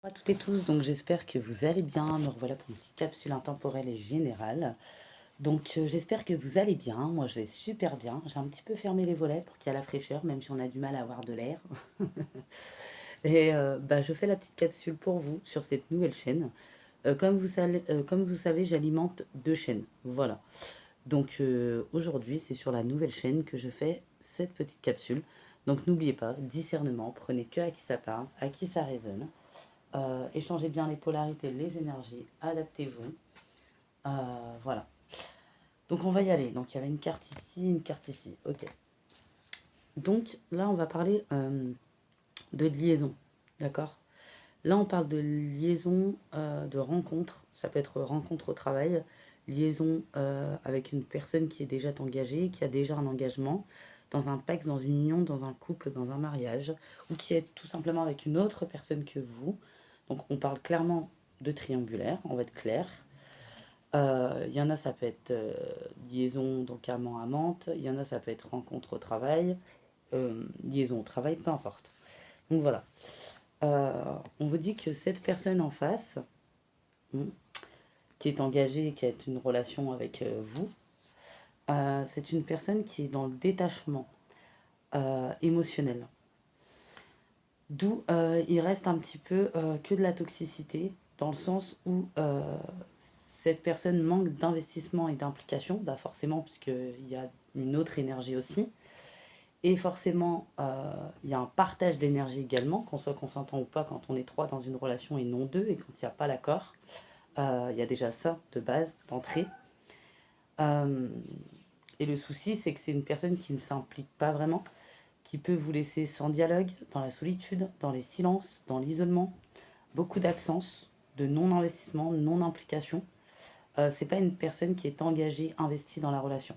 Bonjour à toutes et tous, donc j'espère que vous allez bien. Me revoilà pour une petite capsule intemporelle et générale. J'espère que vous allez bien. Moi je vais super bien. J'ai un petit peu fermé les volets pour qu'il y ait la fraîcheur, même si on a du mal à avoir de l'air. Je fais la petite capsule pour vous sur cette nouvelle chaîne. Comme vous savez, j'alimente deux chaînes. Voilà. Aujourd'hui, c'est sur la nouvelle chaîne que je fais cette petite capsule. Donc n'oubliez pas, discernement, prenez que à qui ça parle, à qui ça résonne. Échangez bien les polarités, les énergies, adaptez-vous. Voilà. Donc on va y aller. Donc il y avait une carte ici, une carte ici. Ok. Donc là on va parler de liaison. D'accord. Là on parle de liaison, de rencontre. Ça peut être rencontre au travail, liaison avec une personne qui est déjà engagée, qui a déjà un engagement dans un pacte, dans une union, dans un couple, dans un mariage, ou qui est tout simplement avec une autre personne que vous. Donc on parle clairement de triangulaire, on va être clair. Il y en a, ça peut être liaison, donc amant-amante. Il y en a, ça peut être rencontre au travail, liaison au travail, peu importe. Donc voilà. On vous dit que cette personne en face, hmm, qui est engagée, qui a une relation avec vous, c'est une personne qui est dans le détachement émotionnel. D'où il reste un petit peu que de la toxicité, dans le sens où cette personne manque d'investissement et d'implication, bah forcément, puisqu'il y a une autre énergie aussi. Et forcément, il y a un partage d'énergie également, qu'on soit consentant ou pas, quand on est trois dans une relation et non deux, et quand il n'y a pas l'accord. Il y a déjà ça de base, d'entrée. Euh, et le souci, c'est que c'est une personne qui ne s'implique pas vraiment, qui peut vous laisser sans dialogue, dans la solitude, dans les silences, dans l'isolement, beaucoup d'absence, de non-investissement, non-implication. C'est pas une personne qui est engagée, investie dans la relation.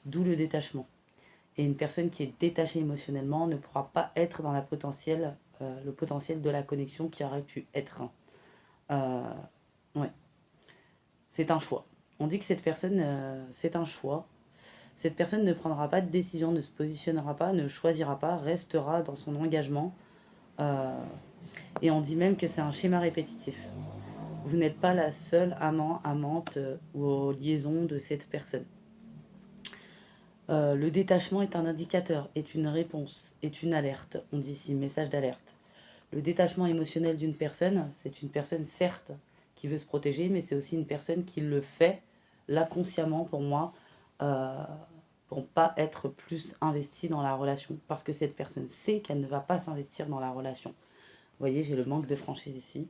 D'où le détachement. Et une personne qui est détachée émotionnellement ne pourra pas être dans le potentiel de la connexion qui aurait pu être. Euh, ouais, c'est un choix. On dit que cette personne, c'est un choix. Cette personne ne prendra pas de décision, ne se positionnera pas, ne choisira pas, restera dans son engagement. Euh, et on dit même que c'est un schéma répétitif. Vous n'êtes pas la seule amant, amante ou liaison de cette personne. Le détachement est un indicateur, est une réponse, est une alerte. On dit ici message d'alerte. Le détachement émotionnel d'une personne, c'est une personne certes qui veut se protéger, mais c'est aussi une personne qui le fait là consciemment pour moi, euh, pour ne pas être plus investie dans la relation. Parce que cette personne sait qu'elle ne va pas s'investir dans la relation. Vous voyez, j'ai le manque de franchise ici.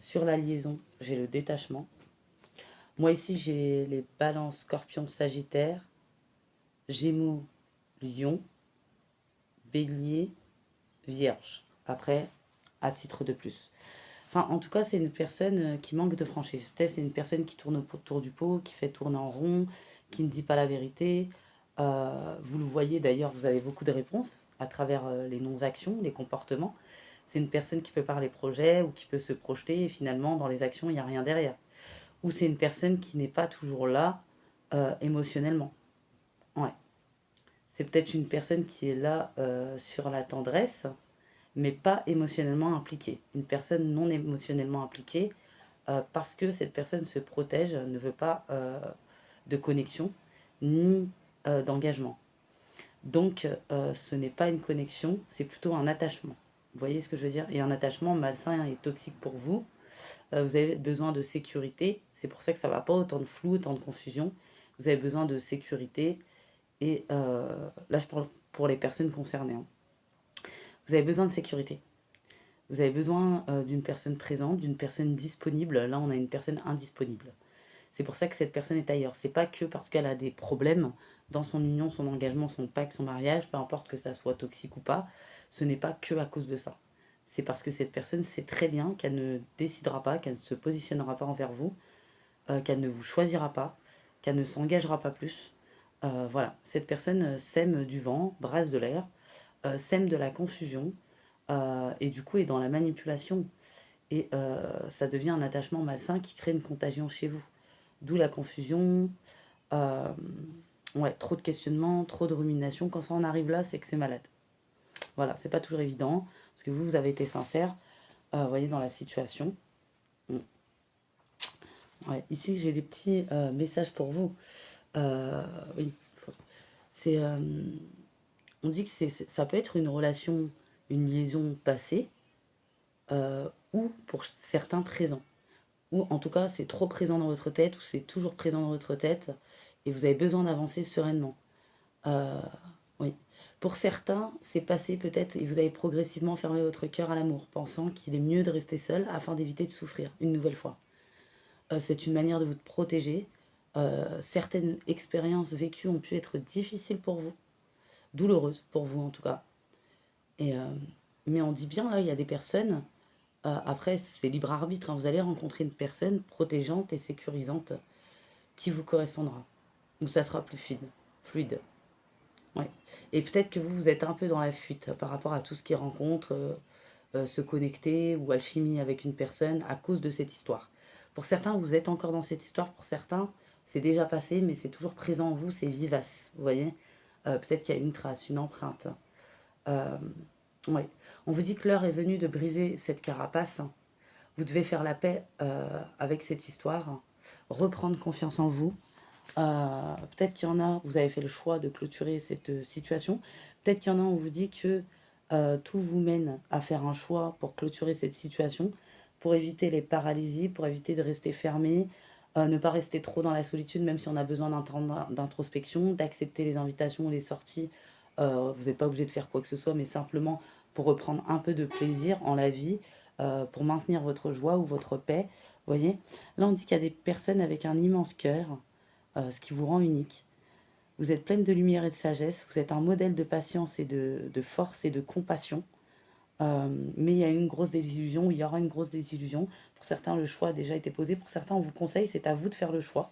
Sur la liaison, j'ai le détachement. Moi ici, j'ai les balances, scorpions, sagittaire, gémeaux, lion, bélier, vierge. Après, à titre de plus. Enfin, en tout cas, c'est une personne qui manque de franchise. Peut-être c'est une personne qui tourne autour du pot, qui fait tourner en rond, qui ne dit pas la vérité. Vous le voyez d'ailleurs, vous avez beaucoup de réponses à travers les non-actions, les comportements. C'est une personne qui peut parler projet ou qui peut se projeter et finalement, dans les actions, il n'y a rien derrière. Ou c'est une personne qui n'est pas toujours là émotionnellement. Ouais. C'est peut-être une personne qui est là sur la tendresse, mais pas émotionnellement impliquée. Une personne non émotionnellement impliquée parce que cette personne se protège, ne veut pas de connexion ni d'engagement. Donc ce n'est pas une connexion, c'est plutôt un attachement. Vous voyez ce que je veux dire? Et un attachement malsain et toxique pour vous. Vous avez besoin de sécurité. C'est pour ça que ça ne va pas autant de flou, autant de confusion. Vous avez besoin de sécurité. Et là, je parle pour les personnes concernées, hein. Vous avez besoin de sécurité. Vous avez besoin d'une personne présente, d'une personne disponible. Là, on a une personne indisponible. C'est pour ça que cette personne est ailleurs. C'est pas que parce qu'elle a des problèmes dans son union, son engagement, son pacte, son mariage, peu importe que ça soit toxique ou pas. Ce n'est pas que à cause de ça. C'est parce que cette personne sait très bien qu'elle ne décidera pas, qu'elle ne se positionnera pas envers vous, qu'elle ne vous choisira pas, qu'elle ne s'engagera pas plus. Voilà, cette personne sème du vent, brasse de l'air, sème de la confusion, et du coup est dans la manipulation. Et ça devient un attachement malsain qui crée une contagion chez vous. D'où la confusion, euh, ouais, trop de questionnements, trop de ruminations. Quand ça en arrive là, c'est que c'est malade. Voilà, c'est pas toujours évident, parce que vous avez été sincère. vous voyez, dans la situation. Mm. Ouais, ici, j'ai des petits messages pour vous. Oui, c'est, on dit que ça peut être une relation, une liaison passée, ou pour certains présents. Ou en tout cas, c'est trop présent dans votre tête, ou c'est toujours présent dans votre tête, et vous avez besoin d'avancer sereinement. Euh, oui. Pour certains, c'est passé peut-être, et vous avez progressivement fermé votre cœur à l'amour, pensant qu'il est mieux de rester seul afin d'éviter de souffrir une nouvelle fois. C'est une manière de vous protéger. Certaines expériences vécues ont pu être difficiles pour vous, douloureuses pour vous en tout cas. Et, mais on dit bien là, il y a des personnes, après c'est libre arbitre, hein, vous allez rencontrer une personne protégeante et sécurisante qui vous correspondra, où ça sera plus fluide. Fluide. Ouais. Et peut-être que vous êtes un peu dans la fuite par rapport à tout ce qui rencontre, se connecter ou alchimie avec une personne à cause de cette histoire. Pour certains, vous êtes encore dans cette histoire, pour certains, c'est déjà passé, mais c'est toujours présent en vous, c'est vivace, vous voyez. Peut-être qu'il y a une trace, une empreinte. Euh, ouais. On vous dit que l'heure est venue de briser cette carapace. Vous devez faire la paix avec cette histoire, reprendre confiance en vous. Peut-être qu'il y en a, vous avez fait le choix de clôturer cette situation. Peut-être qu'il y en a, on vous dit que tout vous mène à faire un choix pour clôturer cette situation, pour éviter les paralysies, pour éviter de rester fermé, ne pas rester trop dans la solitude, même si on a besoin d'un temps d'introspection, d'accepter les invitations ou les sorties. Vous n'êtes pas obligé de faire quoi que ce soit, mais simplement pour reprendre un peu de plaisir en la vie, pour maintenir votre joie ou votre paix. Vous voyez, là on dit qu'il y a des personnes avec un immense cœur, ce qui vous rend unique. Vous êtes pleine de lumière et de sagesse, vous êtes un modèle de patience et de force et de compassion. Mais il y a une grosse désillusion, il y aura une grosse désillusion. Pour certains, le choix a déjà été posé. Pour certains, on vous conseille, c'est à vous de faire le choix.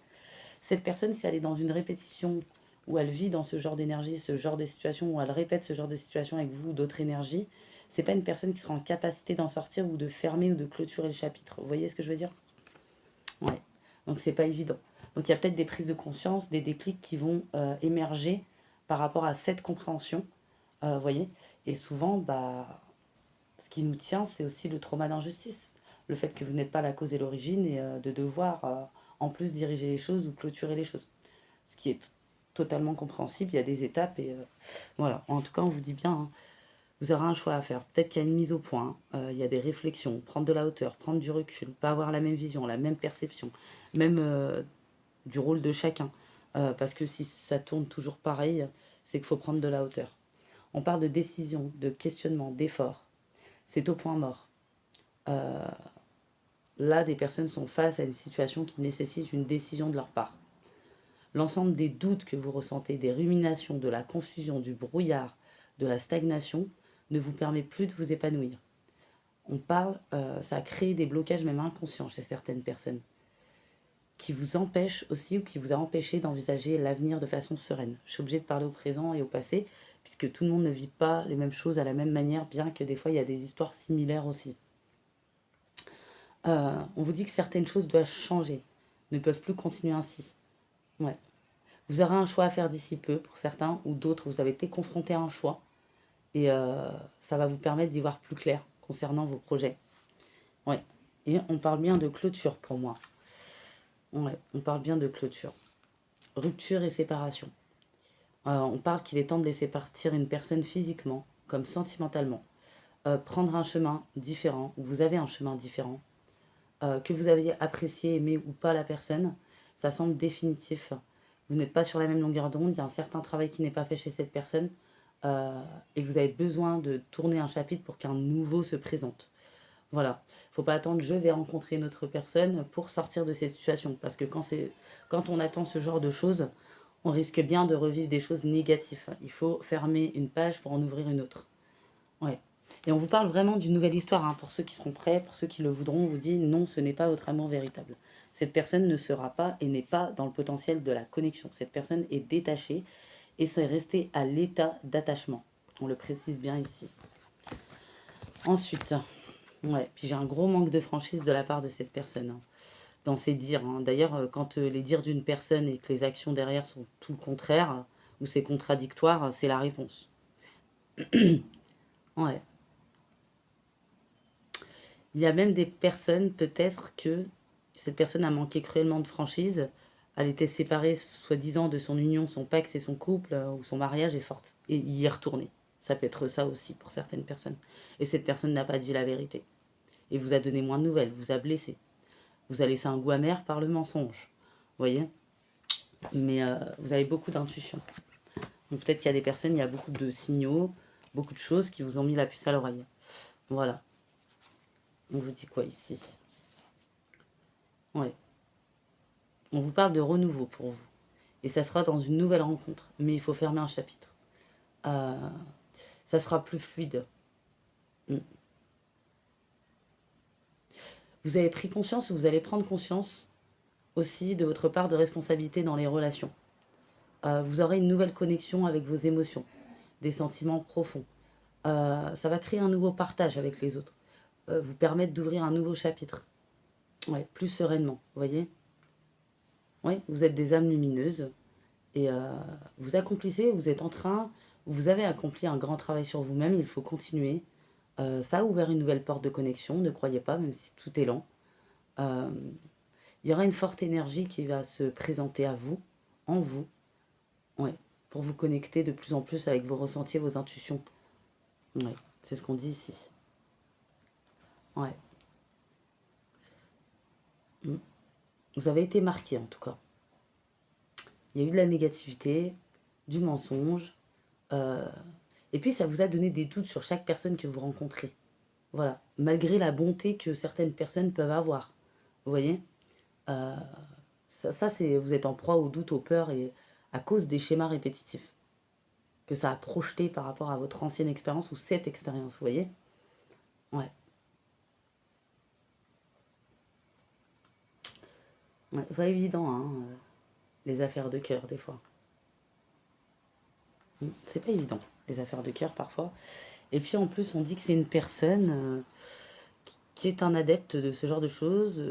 Cette personne, si elle est dans une répétition où elle vit dans ce genre d'énergie, ce genre de situation, où elle répète ce genre de situation avec vous ou d'autres énergies, c'est pas une personne qui sera en capacité d'en sortir ou de fermer ou de clôturer le chapitre. Vous voyez ce que je veux dire? Ouais. Donc c'est pas évident. Donc il y a peut-être des prises de conscience, des déclics qui vont émerger par rapport à cette compréhension, vous voyez. Et souvent, bah, ce qui nous tient, c'est aussi le trauma d'injustice. Le fait que vous n'êtes pas la cause et l'origine et de devoir en plus diriger les choses ou clôturer les choses. Ce qui est totalement compréhensible, il y a des étapes et voilà. En tout cas, on vous dit bien, hein, vous aurez un choix à faire. Peut-être qu'il y a une mise au point, il y a des réflexions, prendre de la hauteur, prendre du recul, pas avoir la même vision, la même perception, même du rôle de chacun. Parce que si ça tourne toujours pareil, c'est qu'il faut prendre de la hauteur. On parle de décision, de questionnement, d'effort. C'est au point mort. Euh, Là, des personnes sont face à une situation qui nécessite une décision de leur part. L'ensemble des doutes que vous ressentez, des ruminations, de la confusion, du brouillard, de la stagnation, ne vous permet plus de vous épanouir. On parle, ça a créé des blocages même inconscients chez certaines personnes, qui vous empêchent aussi ou qui vous a empêché d'envisager l'avenir de façon sereine. Je suis obligée de parler au présent et au passé, puisque tout le monde ne vit pas les mêmes choses à la même manière, bien que des fois il y a des histoires similaires aussi. On vous dit que certaines choses doivent changer, ne peuvent plus continuer ainsi. Ouais. Vous aurez un choix à faire d'ici peu pour certains, ou d'autres, vous avez été confronté à un choix, et ça va vous permettre d'y voir plus clair concernant vos projets. Ouais. Et on parle bien de clôture pour moi. Ouais, on parle bien de clôture. Rupture et séparation. On parle qu'il est temps de laisser partir une personne physiquement comme sentimentalement. Prendre un chemin différent, ou vous avez un chemin différent, que vous aviez apprécié, aimé ou pas la personne, ça semble définitif. Vous n'êtes pas sur la même longueur d'onde, il y a un certain travail qui n'est pas fait chez cette personne, et vous avez besoin de tourner un chapitre pour qu'un nouveau se présente. Voilà, il ne faut pas attendre je vais rencontrer une autre personne pour sortir de cette situation, parce que quand on attend ce genre de choses, on risque bien de revivre des choses négatives. Il faut fermer une page pour en ouvrir une autre. Ouais. Et on vous parle vraiment d'une nouvelle histoire, hein, pour ceux qui seront prêts, pour ceux qui le voudront, on vous dit non, ce n'est pas votre amour véritable. Cette personne ne sera pas et n'est pas dans le potentiel de la connexion. Cette personne est détachée et c'est resté à l'état d'attachement. On le précise bien ici. Ensuite, ouais, puis j'ai un gros manque de franchise de la part de cette personne, hein, dans ses dires, hein. D'ailleurs, quand les dires d'une personne et que les actions derrière sont tout le contraire, ou c'est contradictoire, c'est la réponse. Ouais. Il y a même des personnes, peut-être que cette personne a manqué cruellement de franchise. Elle était séparée, soi-disant, de son union, son pax et son couple, ou son mariage, et y est retournée. Ça peut être ça aussi pour certaines personnes. Et cette personne n'a pas dit la vérité. Et vous a donné moins de nouvelles, vous a blessé. Vous a laissé un goût amer par le mensonge. Vous voyez? Mais vous avez beaucoup d'intuition. Donc peut-être qu'il y a des personnes, il y a beaucoup de signaux, beaucoup de choses qui vous ont mis la puce à l'oreille. Voilà. On vous dit quoi ici? Ouais. On vous parle de renouveau pour vous. Et ça sera dans une nouvelle rencontre. Mais il faut fermer un chapitre. Euh, ça sera plus fluide. Mm. Vous avez pris conscience ou vous allez prendre conscience aussi de votre part de responsabilité dans les relations. Vous aurez une nouvelle connexion avec vos émotions, des sentiments profonds. Ça va créer un nouveau partage avec les autres. Vous permettre d'ouvrir un nouveau chapitre. Ouais, plus sereinement, vous voyez? Oui, vous êtes des âmes lumineuses et vous accomplissez, vous êtes en train, vous avez accompli un grand travail sur vous-même, il faut continuer. Ça a ouvert une nouvelle porte de connexion, ne croyez pas, même si tout est lent. Euh, il y aura une forte énergie qui va se présenter à vous, en vous, ouais, pour vous connecter de plus en plus avec vos ressentis, vos intuitions. Ouais, c'est ce qu'on dit ici. Ouais. Mm. Vous avez été marqué en tout cas. Il y a eu de la négativité, du mensonge, euh, et puis ça vous a donné des doutes sur chaque personne que vous rencontrez. Voilà, malgré la bonté que certaines personnes peuvent avoir. Vous voyez? Euh, ça c'est, vous êtes en proie au doute, aux peurs, et à cause des schémas répétitifs que ça a projeté par rapport à votre ancienne expérience ou cette expérience, vous voyez? Ouais. Ouais, pas évident, hein, les affaires de cœur, des fois. C'est pas évident, les affaires de cœur, parfois. Et puis, en plus, on dit que c'est une personne qui est un adepte de ce genre de choses,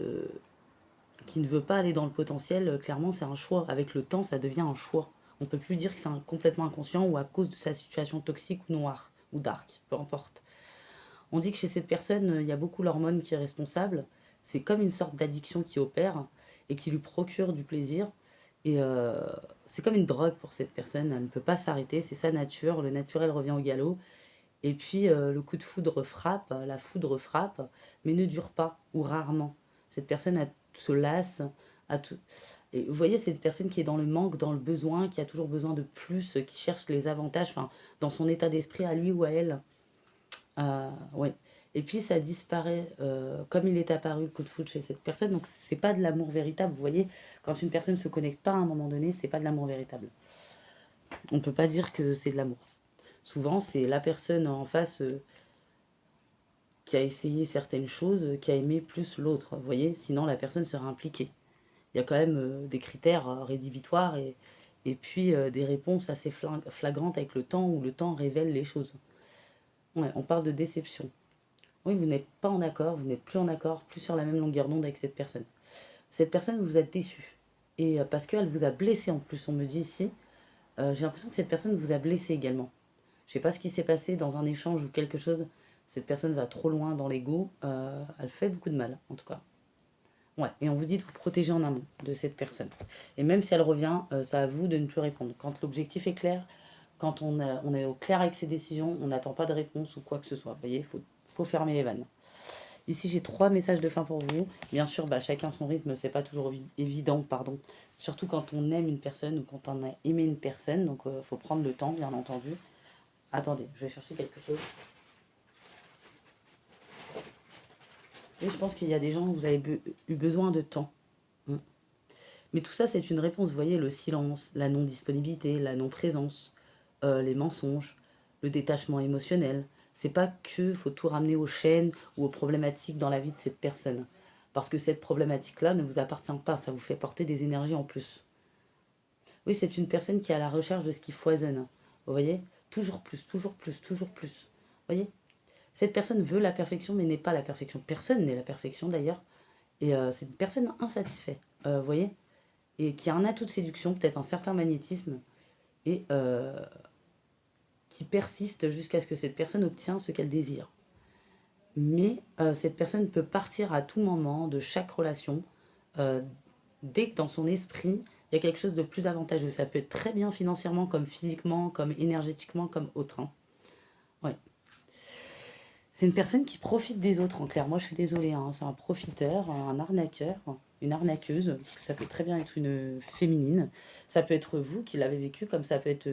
qui ne veut pas aller dans le potentiel. Clairement, c'est un choix. Avec le temps, ça devient un choix. On peut plus dire que c'est complètement inconscient ou à cause de sa situation toxique ou noire, ou dark, peu importe. On dit que chez cette personne, il y a beaucoup l'hormone qui est responsable. C'est comme une sorte d'addiction qui opère et qui lui procure du plaisir. Et c'est comme une drogue pour cette personne. Elle ne peut pas s'arrêter. C'est sa nature. Le naturel revient au galop. Et puis le coup de foudre frappe, la foudre frappe, mais ne dure pas ou rarement. Cette personne se lasse. À tout... Et vous voyez, c'est une personne qui est dans le manque, dans le besoin, qui a toujours besoin de plus, qui cherche les avantages, enfin, dans son état d'esprit à lui ou à elle. Ouais. Et puis ça disparaît comme il est apparu le coup de foudre chez cette personne. Donc c'est pas de l'amour véritable. Vous voyez, quand une personne se connecte pas à un moment donné, c'est pas de l'amour véritable. On peut pas dire que c'est de l'amour. Souvent c'est la personne en face qui a essayé certaines choses, qui a aimé plus l'autre. Vous voyez, sinon la personne sera impliquée. Il y a quand même des critères rédhibitoires et puis des réponses assez flagrantes avec le temps où le temps révèle les choses. Ouais, on parle de déception. Oui, vous n'êtes pas en accord, vous n'êtes plus en accord, plus sur la même longueur d'onde avec cette personne. Cette personne vous a déçu. Et parce qu'elle vous a blessé en plus, on me dit ici, j'ai l'impression que cette personne vous a blessé également. Je sais pas ce qui s'est passé dans un échange ou quelque chose. Cette personne va trop loin dans l'ego. Elle fait beaucoup de mal, en tout cas. Ouais, et on vous dit de vous protéger en amont de cette personne. Et même si elle revient, c'est à vous de ne plus répondre. Quand l'objectif est clair, quand on est au clair avec ses décisions, on n'attend pas de réponse ou quoi que ce soit. Vous voyez, faut fermer les vannes. Ici, j'ai 3 messages de fin pour vous. Bien sûr, bah, chacun son rythme, c'est pas toujours évident, pardon. Surtout quand on aime une personne ou quand on a aimé une personne. Donc, il faut prendre le temps, bien entendu. Attendez, je vais chercher quelque chose. Et je pense qu'il y a des gens où vous avez eu besoin de temps. Mm. Mais tout ça, c'est une réponse. Vous voyez, le silence, la non-disponibilité, la non-présence, les mensonges, le détachement émotionnel. C'est pas que faut tout ramener aux chaînes ou aux problématiques dans la vie de cette personne. Parce que cette problématique-là ne vous appartient pas, ça vous fait porter des énergies en plus. Oui, c'est une personne qui est à la recherche de ce qui foisonne. Vous voyez? Toujours plus, toujours plus, toujours plus. Vous voyez? Cette personne veut la perfection, mais n'est pas la perfection. Personne n'est la perfection d'ailleurs. Et c'est une personne insatisfaite. Vous voyez? Et qui a un atout de séduction, peut-être un certain magnétisme, et qui persiste jusqu'à ce que cette personne obtient ce qu'elle désire. Mais cette personne peut partir à tout moment de chaque relation, euh, dès que dans son esprit, il y a quelque chose de plus avantageux. Ça peut être très bien financièrement, comme physiquement, comme énergétiquement, comme autre, hein. Ouais. C'est une personne qui profite des autres, en clair. Moi, je suis désolée, hein, c'est un profiteur, un arnaqueur, une arnaqueuse. Parce que ça peut très bien être une féminine. Ça peut être vous qui l'avez vécu, comme ça peut être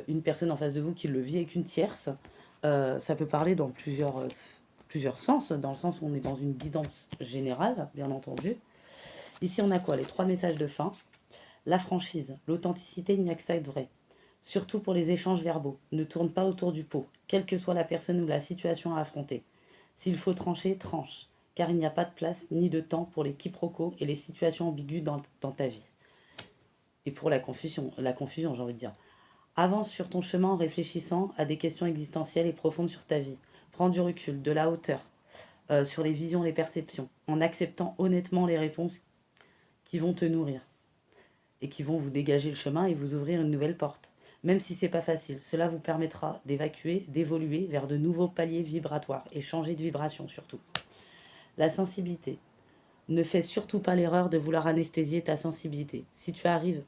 une personne en face de vous qui le vit avec une tierce. Ça peut parler dans plusieurs sens, dans le sens où on est dans une guidance générale, bien entendu. Ici, on a quoi? Les trois messages de fin. La franchise, l'authenticité, il n'y a que ça de vrai. Surtout pour les échanges verbaux. Ne tourne pas autour du pot, quelle que soit la personne ou la situation à affronter. S'il faut trancher, tranche, car il n'y a pas de place ni de temps pour les quiproquos et les situations ambiguës dans ta vie. Et pour la confusion, j'ai envie de dire. Avance sur ton chemin en réfléchissant à des questions existentielles et profondes sur ta vie. Prends du recul, de la hauteur, sur les visions, les perceptions, en acceptant honnêtement les réponses qui vont te nourrir et qui vont vous dégager le chemin et vous ouvrir une nouvelle porte. Même si c'est pas facile, cela vous permettra d'évacuer, d'évoluer vers de nouveaux paliers vibratoires et changer de vibration surtout. La sensibilité. Ne fais surtout pas l'erreur de vouloir anesthésier ta sensibilité. Si tu arrives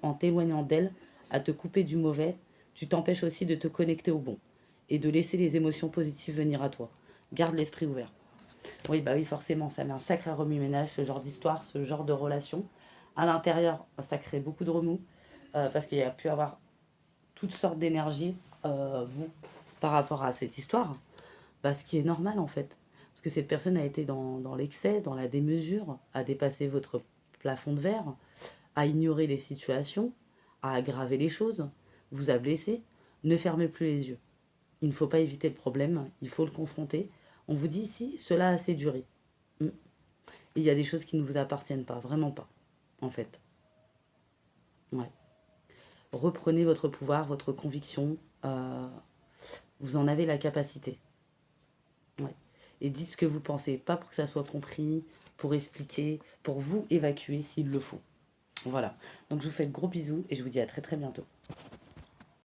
en t'éloignant d'elle, à te couper du mauvais, tu t'empêches aussi de te connecter au bon et de laisser les émotions positives venir à toi. Garde l'esprit ouvert. Oui, bah oui, forcément, ça met un sacré remue-ménage, ce genre d'histoire, ce genre de relation. À l'intérieur, ça crée beaucoup de remous, parce qu'il y a pu avoir toutes sortes d'énergie, vous, par rapport à cette histoire. Bah, ce qui est normal, en fait. Parce que cette personne a été dans l'excès, dans la démesure, a dépassé votre plafond de verre, a ignoré les situations, a aggravé les choses, vous a blessé. Ne fermez plus les yeux. Il ne faut pas éviter le problème, il faut le confronter. On vous dit ici, cela a assez duré. Mm. Et il y a des choses qui ne vous appartiennent pas, vraiment pas, en fait. Ouais. Reprenez votre pouvoir, votre conviction. Vous en avez la capacité. Ouais. Et dites ce que vous pensez, pas pour que ça soit compris, pour expliquer, pour vous évacuer s'il le faut. Voilà. Donc je vous fais de gros bisous et je vous dis à très très bientôt.